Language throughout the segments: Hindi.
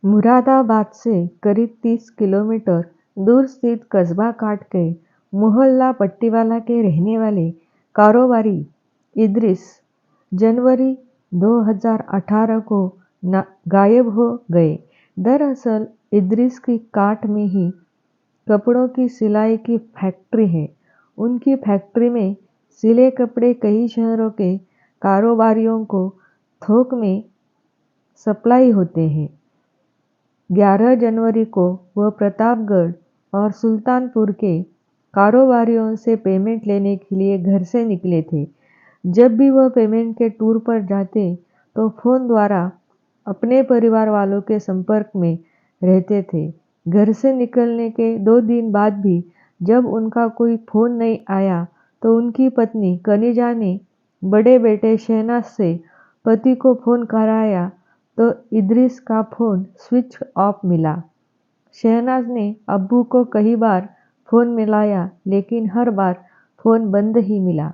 मुरादाबाद से करीब 30 किलोमीटर दूर स्थित कस्बा काट के मोहल्ला पट्टीवाला के रहने वाले कारोबारी इद्रिस जनवरी 2018 को गायब हो गए। दरअसल इद्रिस की काट में ही कपड़ों की सिलाई की फैक्ट्री है। उनकी फैक्ट्री में सिले कपड़े कई शहरों के कारोबारियों को थोक में सप्लाई होते हैं। 11 जनवरी को वह प्रतापगढ़ और सुल्तानपुर के कारोबारियों से पेमेंट लेने के लिए घर से निकले थे। जब भी वह पेमेंट के टूर पर जाते तो फोन द्वारा अपने परिवार वालों के संपर्क में रहते थे। घर से निकलने के 2 दिन बाद भी जब उनका कोई फोन नहीं आया तो उनकी पत्नी कनिजा ने बड़े बेटे शहनाज से पति को फोन कराया तो इद्रिस का फोन स्विच ऑफ मिला। शहनाज ने अब्बू को कई बार फोन मिलाया लेकिन हर बार फोन बंद ही मिला।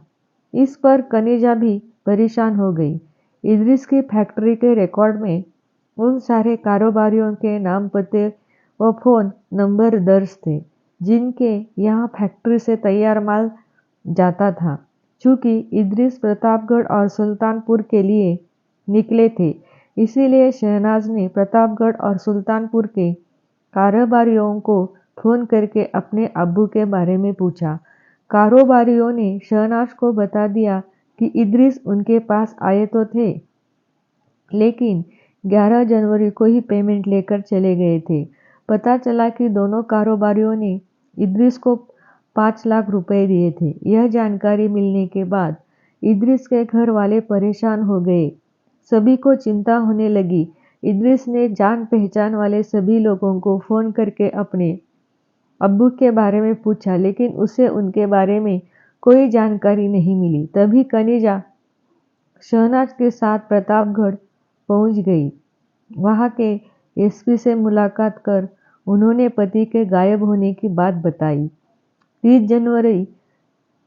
इस पर कनिजा भी परेशान हो गई। इद्रिस की फैक्ट्री के रिकॉर्ड में उन सारे कारोबारियों के नाम पते व फोन नंबर दर्ज थे जिनके यहाँ फैक्ट्री से तैयार माल जाता था। चूँकि इद्रिस प्रतापगढ़ और सुल्तानपुर के लिए निकले थे इसीलिए शहनाज ने प्रतापगढ़ और सुल्तानपुर के कारोबारियों को फोन करके अपने अब्बू के बारे में पूछा। कारोबारियों ने शहनाज को बता दिया कि इद्रिस उनके पास आए तो थे लेकिन 11 जनवरी को ही पेमेंट लेकर चले गए थे। पता चला कि दोनों कारोबारियों ने इद्रिस को 5 लाख रुपए दिए थे। यह जानकारी मिलने के बाद इद्रिस के घर वाले परेशान हो गए। सभी को चिंता होने लगी। इद्रिस ने जान पहचान वाले सभी लोगों को फोन करके अपने अब्बू के बारे में पूछा लेकिन उसे उनके बारे में कोई जानकारी नहीं मिली। तभी कनिजा शहनाज के साथ प्रतापगढ़ पहुंच गई। वहां के एसपी से मुलाकात कर उन्होंने पति के गायब होने की बात बताई। 30 जनवरी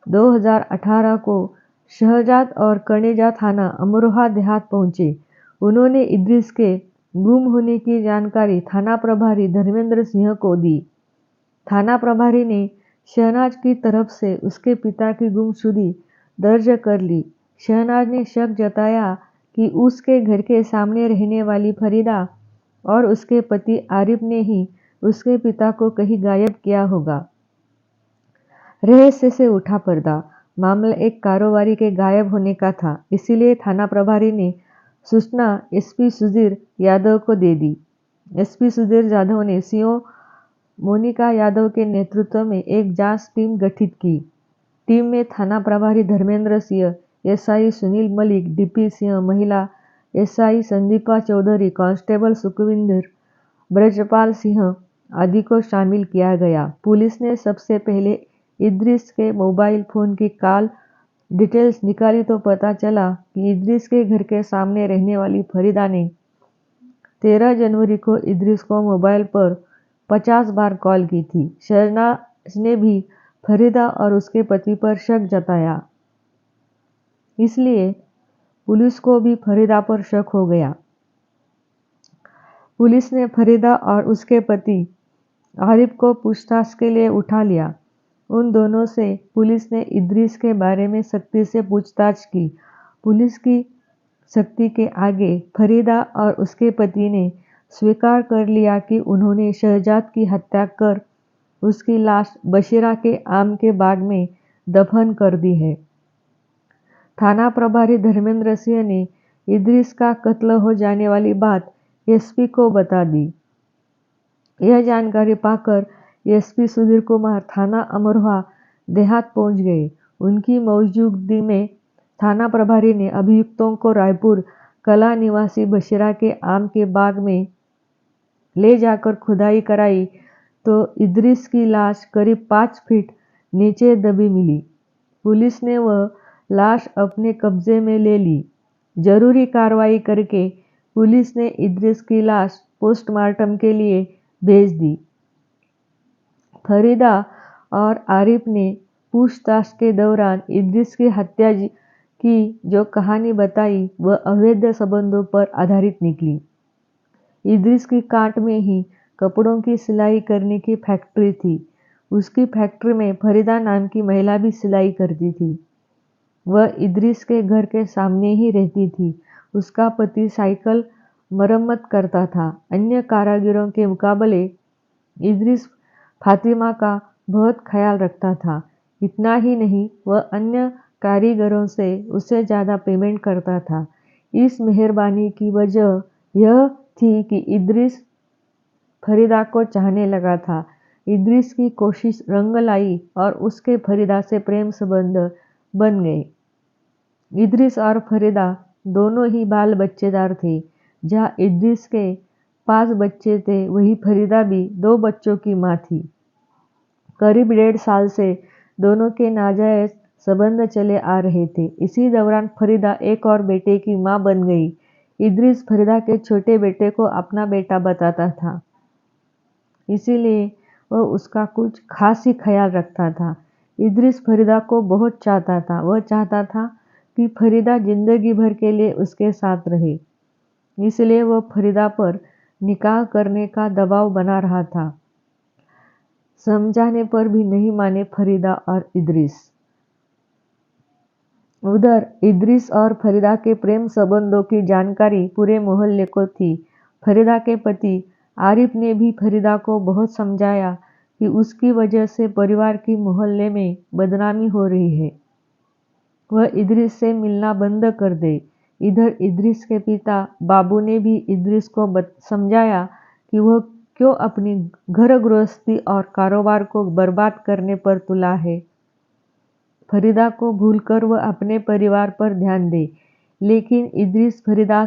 2018 को शहजाद और कनिजा थाना अमरोहा देहात पहुंचे। उन्होंने इद्रिस के गुम होने की जानकारी थाना प्रभारी धर्मेंद्र सिंह को दी। थाना प्रभारी ने शहनाज की तरफ से उसके पिता की गुमशुदगी दर्ज कर ली। शहनाज ने शक जताया कि उसके घर के सामने रहने वाली फरीदा और उसके पति आरिफ ने ही उसके पिता को कहीं गायब किया होगा। रहस्य से उठा पर्दा। मामला एक कारोबारी के गायब होने का था, इसीलिए थाना प्रभारी ने सूचना एसपी सुधीर यादव को दे दी। एसपी सुधीर यादव ने सीओ मोनिका यादव के नेतृत्व में एक जांच टीम गठित की। टीम में थाना प्रभारी धर्मेंद्र सिंह, एसआई सुनील मलिक, डीपी सिंह, महिला एसआई संदीपा चौधरी, कांस्टेबल सुखविंदर, ब्रजपाल सिंह आदि को शामिल किया गया। पुलिस ने सबसे पहले इद्रिस के मोबाइल फोन की कॉल डिटेल्स निकाली तो पता चला कि इद्रिस के घर के सामने रहने वाली फरीदा ने 13 जनवरी को इद्रिस को मोबाइल पर 50 बार कॉल की थी। शहनाज ने भी फरीदा और उसके पति पर शक जताया, इसलिए पुलिस को भी फरीदा पर शक हो गया। पुलिस ने फरीदा और उसके पति आरिफ को पूछताछ के लिए उठा लिया। उन दोनों से पुलिस ने इद्रिस के बारे में सख्ती से पूछताछ की। पुलिस की सख्ती के आगे फरीदा और उसके पति ने स्वीकार कर लिया कि उन्होंने शहजाद की हत्या कर उसकी लाश बशीरा के आम के बाग में दफन कर दी है। थाना प्रभारी धर्मेंद्र सिंह ने इद्रिस का कत्ल हो जाने वाली बात एसपी को बता दी। यह जानकारी पाकर एसपी सुधीर कुमार थाना अमरोहा देहात पहुंच गए। उनकी मौजूदगी में थाना प्रभारी ने अभियुक्तों को रायपुर कला निवासी बशीरा के आम के बाग में ले जाकर खुदाई कराई तो इद्रिस की लाश करीब 5 फीट नीचे दबी मिली। पुलिस ने वह लाश अपने कब्जे में ले ली। जरूरी कार्रवाई करके पुलिस ने इद्रिस की लाश पोस्टमार्टम के लिए भेज दी। फरीदा और आरिफ ने पूछताछ के दौरान इद्रिस की हत्या की जो कहानी बताई वह अवैध संबंधों पर आधारित निकली। इद्रिस की काट में ही कपड़ों की सिलाई करने की फैक्ट्री थी। उसकी फैक्ट्री में फरीदा नाम की महिला भी सिलाई करती थी। वह इद्रिस के घर के सामने ही रहती थी। उसका पति साइकिल मरम्मत करता था। अन्य कारीगरों के मुकाबले इद्रिस फातिमा का बहुत ख्याल रखता था। इतना ही नहीं, वह अन्य कारीगरों से उससे ज़्यादा पेमेंट करता था। इस मेहरबानी की वजह यह थी कि इद्रिस फरीदा को चाहने लगा था। इद्रिस की कोशिश रंग लाई और उसके फरीदा से प्रेम संबंध बन गए। इद्रिस और फरीदा दोनों ही बाल बच्चेदार थे। जहाँ इद्रिस के 5 बच्चे थे, वहीं फरीदा भी 2 बच्चों की माँ थी। करीब 1.5 साल से दोनों के नाजायज संबंध चले आ रहे थे। इसी दौरान फरीदा एक और बेटे की माँ बन गई। इद्रिस फरीदा के छोटे बेटे को अपना बेटा बताता था, इसीलिए वह उसका कुछ खास ही ख्याल रखता था। इद्रिस फरीदा को बहुत चाहता था। वह चाहता था कि फरीदा जिंदगी भर के लिए उसके साथ रहे, इसलिए वह फरीदा पर निकाह करने का दबाव बना रहा था। समझाने पर भी नहीं माने फरीदा और इद्रिस। उधर इद्रिस और फरीदा के प्रेम संबंधों की जानकारी पूरे मोहल्ले को थी। फरीदा के पति आरिफ ने भी फरीदा को बहुत समझाया कि उसकी वजह से परिवार की मोहल्ले में बदनामी हो रही है, वह इद्रिस से मिलना बंद कर दे। इधर इद्रिस के पिता बाबू ने भी इद्रिस को समझाया कि वह क्यों अपनी घर गृहस्थी और कारोबार को बर्बाद करने पर तुला है। फरीदा को भूलकर वह अपने परिवार पर ध्यान दे। लेकिन इद्रिस फरीदा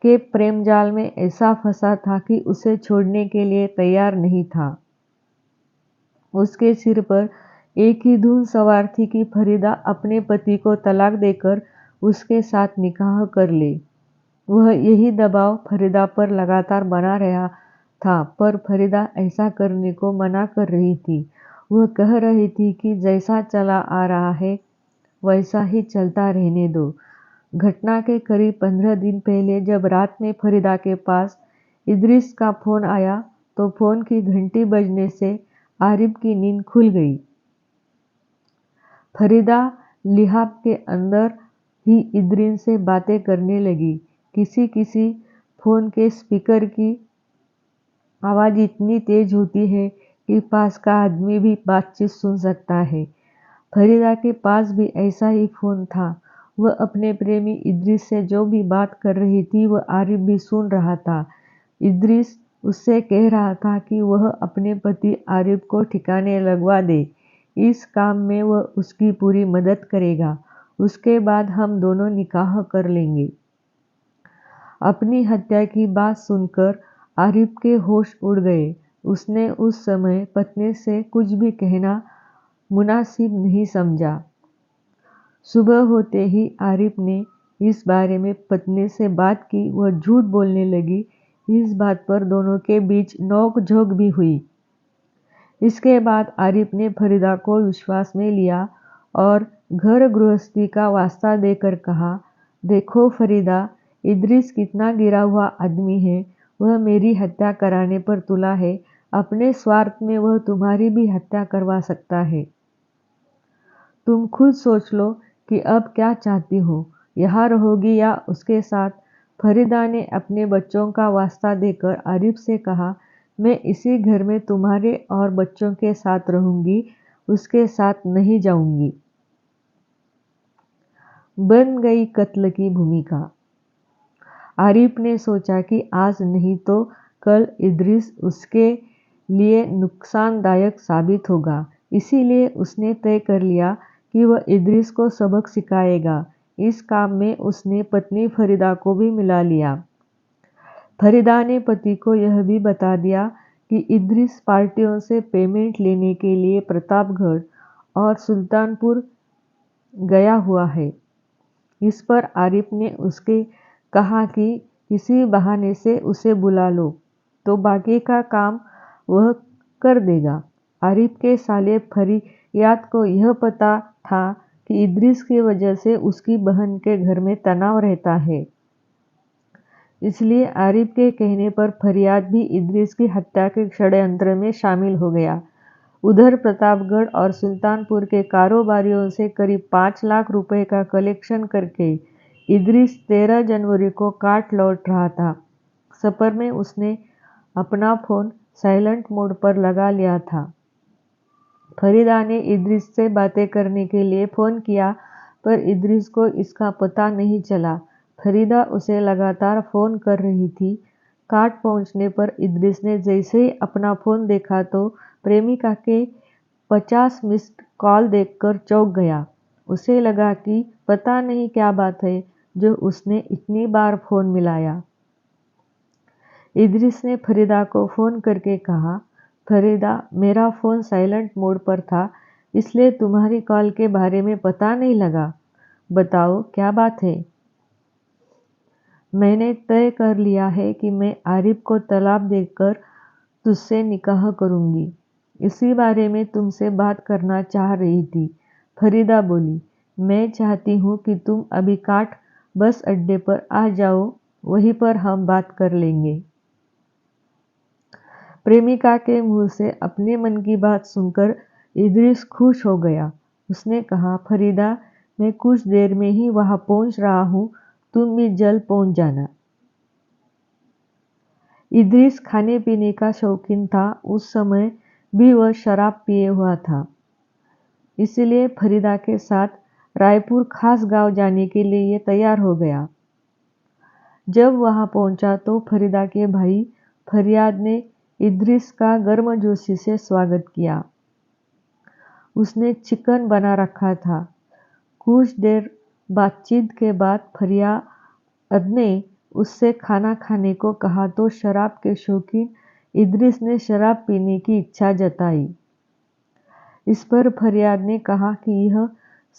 के प्रेम जाल में ऐसा फंसा था कि उसे छोड़ने के लिए तैयार नहीं था। उसके सिर पर एक ही धुन सवार थी कि फरीदा अपने पति को तलाक देकर उसके साथ निकाह कर ले। वह यही दबाव फरीदा पर लगातार बना रहा था, पर फरीदा ऐसा करने को मना कर रही थी। वह कह रही थी कि जैसा चला आ रहा है वैसा ही चलता रहने दो। घटना के करीब 15 दिन पहले जब रात में फरीदा के पास इद्रिस का फोन आया तो फोन की घंटी बजने से आरिफ की नींद खुल गई। फरीदा लिहाफ के अंदर ही इद्रिस से बातें करने लगी। किसी किसी फोन के स्पीकर की आवाज़ इतनी तेज होती है कि पास का आदमी भी बातचीत सुन सकता है। फरीदा के पास भी ऐसा ही फोन था। वह अपने प्रेमी इद्रिस से जो भी बात कर रही थी वह आरिफ भी सुन रहा था। इद्रिस उससे कह रहा था कि वह अपने पति आरिफ को ठिकाने लगवा दे। इस काम में वह उसकी पूरी मदद करेगा। उसके बाद हम दोनों निकाह कर लेंगे। अपनी हत्या की बात सुनकर आरिफ के होश उड़ गए। उसने उस समय पत्नी से कुछ भी कहना मुनासिब नहीं समझा। सुबह होते ही आरिफ ने इस बारे में पत्नी से बात की। वह झूठ बोलने लगी। इस बात पर दोनों के बीच नोक-झोंक भी हुई। इसके बाद आरिफ ने फरीदा को विश्वास में लिया और घर गृहस्थी का वास्ता देकर कहा, देखो फरीदा, इद्रिस कितना गिरा हुआ आदमी है। वह मेरी हत्या कराने पर तुला है। अपने स्वार्थ में वह तुम्हारी भी हत्या करवा सकता है। तुम खुद सोच लो कि अब क्या चाहती हो, यहाँ रहोगी या उसके साथ। फरीदा ने अपने बच्चों का वास्ता देकर आरिफ से कहा, मैं इसी घर में तुम्हारे और बच्चों के साथ रहूंगी, उसके साथ नहीं जाऊंगी। बन गई कत्ल की भूमिका। आरिफ ने सोचा कि आज नहीं तो कल इद्रिस उसके लिए नुकसानदायक साबित होगा। इसीलिए उसने तय कर लिया कि वह इद्रिस को सबक सिखाएगा। इस काम में उसने पत्नी फरीदा को भी मिला लिया। फरीदा ने पति को यह भी बता दिया कि इद्रिस पार्टियों से पेमेंट लेने के लिए प्रतापगढ़ और सुल्तानपुर गया हुआ है। इस पर आरिफ ने उसके कहा कि किसी बहाने से उसे बुला लो तो बाकी का काम वह कर देगा। आरिफ के साले फरियाद को यह पता था कि इद्रिस की वजह से उसकी बहन के घर में तनाव रहता है, इसलिए आरिफ के कहने पर फरियाद भी इद्रिस की हत्या के षड्यंत्र में शामिल हो गया। उधर प्रतापगढ़ और सुल्तानपुर के कारोबारियों से करीब 5 लाख रुपए का कलेक्शन करके इद्रिस 13 जनवरी को काट लौट रहा था। सफर में उसने अपना फ़ोन साइलेंट मोड पर लगा लिया था। फरीदा ने इद्रिस से बातें करने के लिए फ़ोन किया, पर इद्रिस को इसका पता नहीं चला। फरीदा उसे लगातार फ़ोन कर रही थी। काट पहुंचने पर इद्रिस ने जैसे ही अपना फ़ोन देखा तो प्रेमिका के 50 मिस्ड कॉल देखकर चौंक गया। उसे लगा कि पता नहीं क्या बात है जो उसने इतनी बार फ़ोन मिलाया। इद्रिस ने फरीदा को फ़ोन करके कहा, फरीदा, मेरा फ़ोन साइलेंट मोड पर था, इसलिए तुम्हारी कॉल के बारे में पता नहीं लगा। बताओ क्या बात है? मैंने तय कर लिया है कि मैं आरिफ को तलाक देकर तुझसे निकाह करूंगी। इसी बारे में तुमसे बात करना चाह रही थी। फरीदा बोली, मैं चाहती हूँ कि तुम अभी काट बस अड्डे पर आ जाओ, वहीं पर हम बात कर लेंगे। प्रेमिका के मुंह से अपने मन की बात सुनकर इद्रिस खुश हो गया। उसने कहा, फरीदा, मैं कुछ देर में ही वहां पहुंच रहा हूँ, तुम भी जल्द पहुंच जाना। इद्रिस खाने पीने का शौकीन था। उस समय भी वह शराब पिए हुआ था, इसलिए फरीदा के साथ रायपुर खास गांव जाने के लिए तैयार हो गया। जब वहां पहुंचा तो फरीदा के भाई फरियाद ने इद्रिस का गर्मजोशी से स्वागत किया। उसने चिकन बना रखा था। कुछ देर बातचीत के बाद फरियाद ने उससे खाना खाने को कहा तो शराब के शौकीन इद्रिस ने शराब पीने की इच्छा जताई। इस पर फरियाद ने कहा कि यह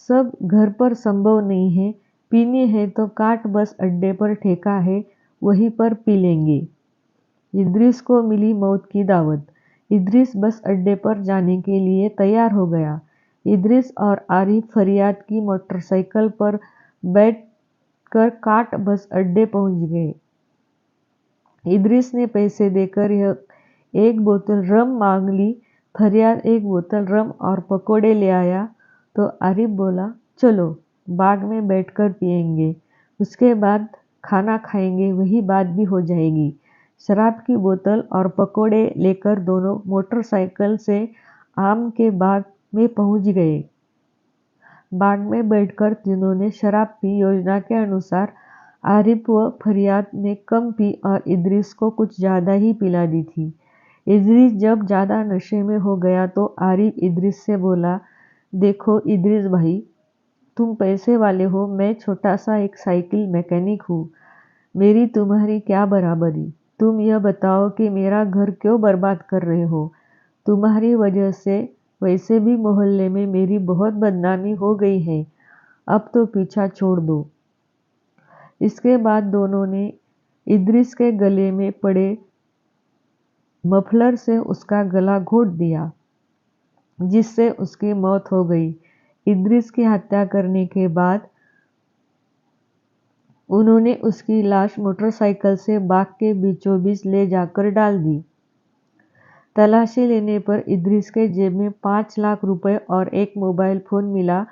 सब घर पर संभव नहीं है, पीनी है तो काट बस अड्डे पर ठेका है, वहीं पर पी लेंगे। इद्रिस को मिली मौत की दावत। इद्रिस बस अड्डे पर जाने के लिए तैयार हो गया। इद्रिस और आरिफ फरियाद की मोटरसाइकिल पर बैठकर काट बस अड्डे पहुंच गए। इद्रिस ने पैसे देकर यह एक बोतल रम मांग ली। फरियाद एक बोतल रम और पकोड़े ले आया तो आरिफ बोला, चलो बाग में बैठकर पिएंगे, उसके बाद खाना खाएंगे, वही बात भी हो जाएगी। शराब की बोतल और पकोड़े लेकर दोनों मोटरसाइकिल से आम के बाग में पहुंच गए। बाग में बैठकर तीनों ने शराब पी। योजना के अनुसार आरिफ व फरियाद ने कम पी और इद्रिस को कुछ ज़्यादा ही पिला दी थी। इद्रिस जब ज़्यादा नशे में हो गया तो आरिफ इद्रिस से बोला, देखो इद्रिस भाई, तुम पैसे वाले हो, मैं छोटा सा एक साइकिल मैकेनिक हूँ, मेरी तुम्हारी क्या बराबरी। तुम यह बताओ कि मेरा घर क्यों बर्बाद कर रहे हो। तुम्हारी वजह से वैसे भी मोहल्ले में मेरी बहुत बदनामी हो गई है, अब तो पीछा छोड़ दो। इसके बाद दोनों ने इद्रिस के गले में पड़े मफलर से उसका गला घोंट दिया, जिससे उसकी मौत हो गई। इद्रिस की हत्या करने के बाद उन्होंने उसकी लाश मोटरसाइकिल से बाग के बीचों बीच ले जाकर डाल दी। तलाशी लेने पर इद्रिस के जेब में 5 लाख रुपए और एक मोबाइल फोन मिला।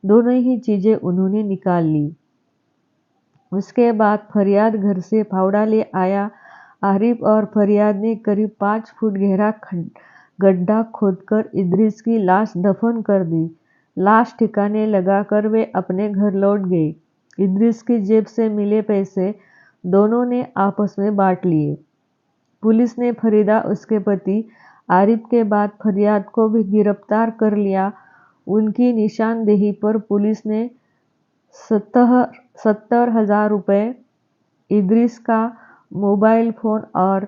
दोनों ही चीजें उन्होंने निकाल ली। उसके बाद फरियाद घर से फावड़ा ले आया। आरिफ और फरियाद ने करीब 5 फुट गहरा गड्ढा खोदकर इद्रिस की लाश दफन कर दी। लाश ठिकाने लगाकर वे अपने घर लौट गए। इद्रिस की जेब से मिले पैसे दोनों ने आपस में बांट लिए। पुलिस ने फरीदा, उसके पति आरिफ के बाद फरियाद को भी गिरफ्तार कर लिया। उनकी निशानदेही पर पुलिस ने 70,000 रुपये, इद्रिस का मोबाइल फ़ोन और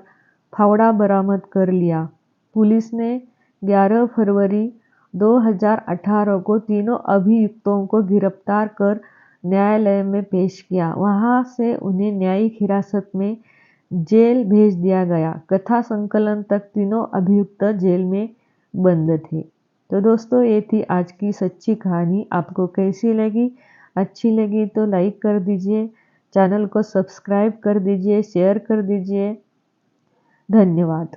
फावड़ा बरामद कर लिया। पुलिस ने 11 फरवरी 2018 को तीनों अभियुक्तों को गिरफ्तार कर न्यायालय में पेश किया। वहां से उन्हें न्यायिक हिरासत में जेल भेज दिया गया। कथा संकलन तक तीनों अभियुक्त जेल में बंद थे। तो दोस्तों, ये थी आज की सच्ची कहानी। आपको कैसी लगी? अच्छी लगी तो लाइक कर दीजिए, चैनल को सब्सक्राइब कर दीजिए, शेयर कर दीजिए। धन्यवाद।